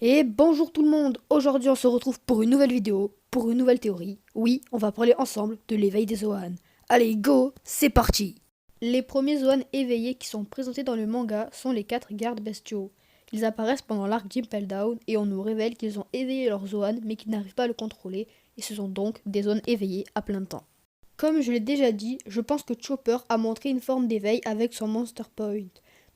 Et bonjour tout le monde, aujourd'hui on se retrouve pour une nouvelle vidéo, pour une nouvelle théorie. Oui, on va parler ensemble de l'éveil des Zoan. Allez, go, c'est parti. Les premiers Zoan éveillés qui sont présentés dans le manga sont les 4 gardes bestiaux. Ils apparaissent pendant l'arc d'Impel Down et on nous révèle qu'ils ont éveillé leur Zoan mais qu'ils n'arrivent pas à le contrôler et ce sont donc des Zoan éveillés à plein temps. Comme je l'ai déjà dit, je pense que Chopper a montré une forme d'éveil avec son Monster Point.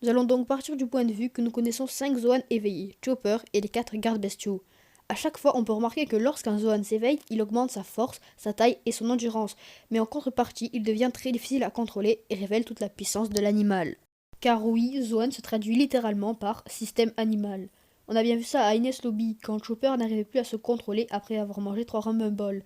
Nous allons donc partir du point de vue que nous connaissons 5 Zoan éveillés, Chopper et les 4 gardes bestiaux. A chaque fois, on peut remarquer que lorsqu'un Zoan s'éveille, il augmente sa force, sa taille et son endurance, mais en contrepartie, il devient très difficile à contrôler et révèle toute la puissance de l'animal. Car oui, Zoan se traduit littéralement par système animal. On a bien vu ça à Ines Lobby, quand Chopper n'arrivait plus à se contrôler après avoir mangé 3 Rumble Balls.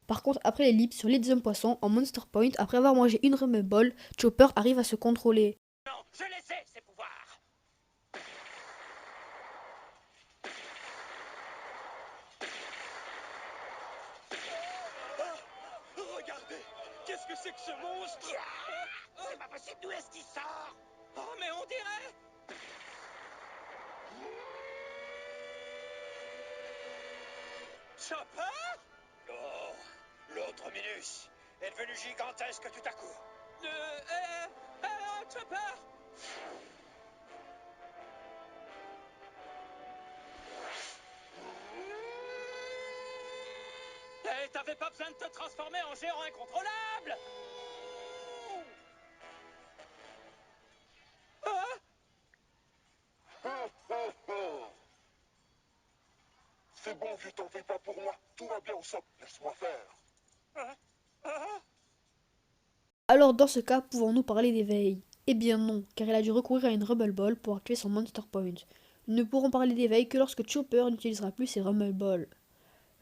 Par contre, après les lips sur les deuxièmes poissons, en Monster Point, après avoir mangé une Rumble Ball, Chopper arrive à se contrôler. Non, je les ai, ces pouvoirs. Regardez, qu'est-ce que c'est que ce monstre? C'est pas possible, d'où est-ce qu'il sort? Oh, mais on dirait... Chopper? Oh, l'autre Minus est devenu gigantesque tout à coup. Chopper? T'avais pas besoin de te transformer en géant incontrôlable! C'est bon, vieux, t'en fais pas pour moi. Tout va bien au sol. Laisse-moi faire. Alors dans ce cas, pouvons-nous parler d'éveil? Eh bien non, car il a dû recourir à une Rumble Ball pour activer son Monster Point. Nous ne pourrons parler d'éveil que lorsque Chopper n'utilisera plus ses Rumble Balls.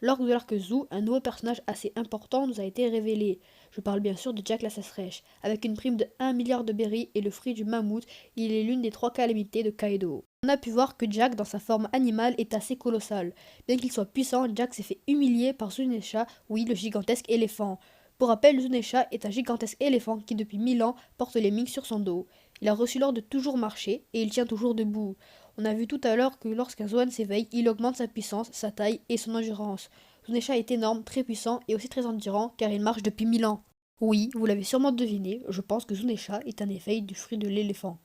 Lors de l'arc Zoo, un nouveau personnage assez important nous a été révélé. Je parle bien sûr de Jack la Sassrèche. Avec une prime de 1 milliard de berries et le fruit du mammouth, il est l'une des 3 calamités de Kaido. On a pu voir que Jack, dans sa forme animale, est assez colossal. Bien qu'il soit puissant, Jack s'est fait humilier par Zunesha, oui, le gigantesque éléphant. Pour rappel, Zunesha est un gigantesque éléphant qui, depuis 1000 ans, porte les Ming sur son dos. Il a reçu l'ordre de toujours marcher et il tient toujours debout. On a vu tout à l'heure que lorsqu'un Zoan s'éveille, il augmente sa puissance, sa taille et son endurance. Zunesha est énorme, très puissant et aussi très endurant car il marche depuis 1000 ans. Oui, vous l'avez sûrement deviné, je pense que Zunesha est un éveil du fruit de l'éléphant.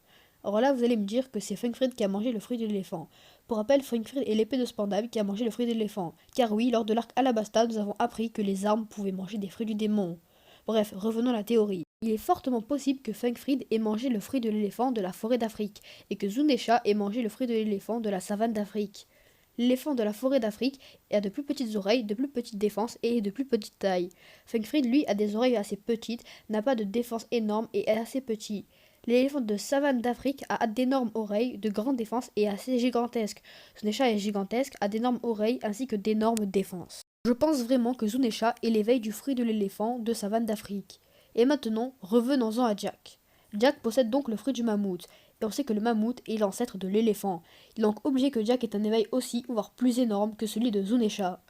Alors là, vous allez me dire que c'est Funkfrid qui a mangé le fruit de l'éléphant. Pour rappel, Funkfrid est l'épée de Spandam qui a mangé le fruit de l'éléphant. Car oui, lors de l'arc Alabasta, nous avons appris que les armes pouvaient manger des fruits du démon. Bref, revenons à la théorie. Il est fortement possible que Funkfrid ait mangé le fruit de l'éléphant de la forêt d'Afrique, et que Zunesha ait mangé le fruit de l'éléphant de la savane d'Afrique. L'éléphant de la forêt d'Afrique a de plus petites oreilles, de plus petites défenses et de plus petite taille. Funkfrid, lui, a des oreilles assez petites, n'a pas de défense énorme et est assez petit. L'éléphant de savane d'Afrique a d'énormes oreilles, de grandes défenses et assez gigantesques. Zunesha est gigantesque, a d'énormes oreilles ainsi que d'énormes défenses. Je pense vraiment que Zunesha est l'éveil du fruit de l'éléphant de savane d'Afrique. Et maintenant, revenons-en à Jack. Jack possède donc le fruit du mammouth, et on sait que le mammouth est l'ancêtre de l'éléphant. Il est donc obligé que Jack ait un éveil aussi, voire plus énorme que celui de Zunesha.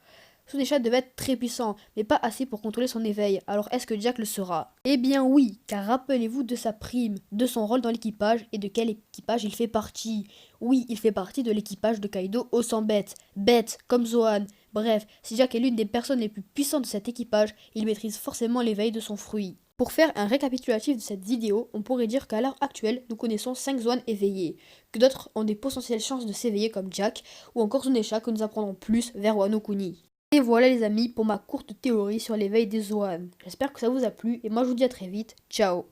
Zunesha devait être très puissant, mais pas assez pour contrôler son éveil, alors est-ce que Jack le sera? Eh bien oui, car rappelez-vous de sa prime, de son rôle dans l'équipage et de quel équipage il fait partie. Oui, il fait partie de l'équipage de Kaido au 100 bêtes, bêtes comme Zoan. Bref, si Jack est l'une des personnes les plus puissantes de cet équipage, il maîtrise forcément l'éveil de son fruit. Pour faire un récapitulatif de cette vidéo, on pourrait dire qu'à l'heure actuelle, nous connaissons 5 Zoan éveillés, que d'autres ont des potentielles chances de s'éveiller comme Jack, ou encore Zunesha que nous apprendrons plus vers Wano Kuni. Et voilà les amis pour ma courte théorie sur l'éveil des Zoan. J'espère que ça vous a plu et moi je vous dis à très vite, ciao.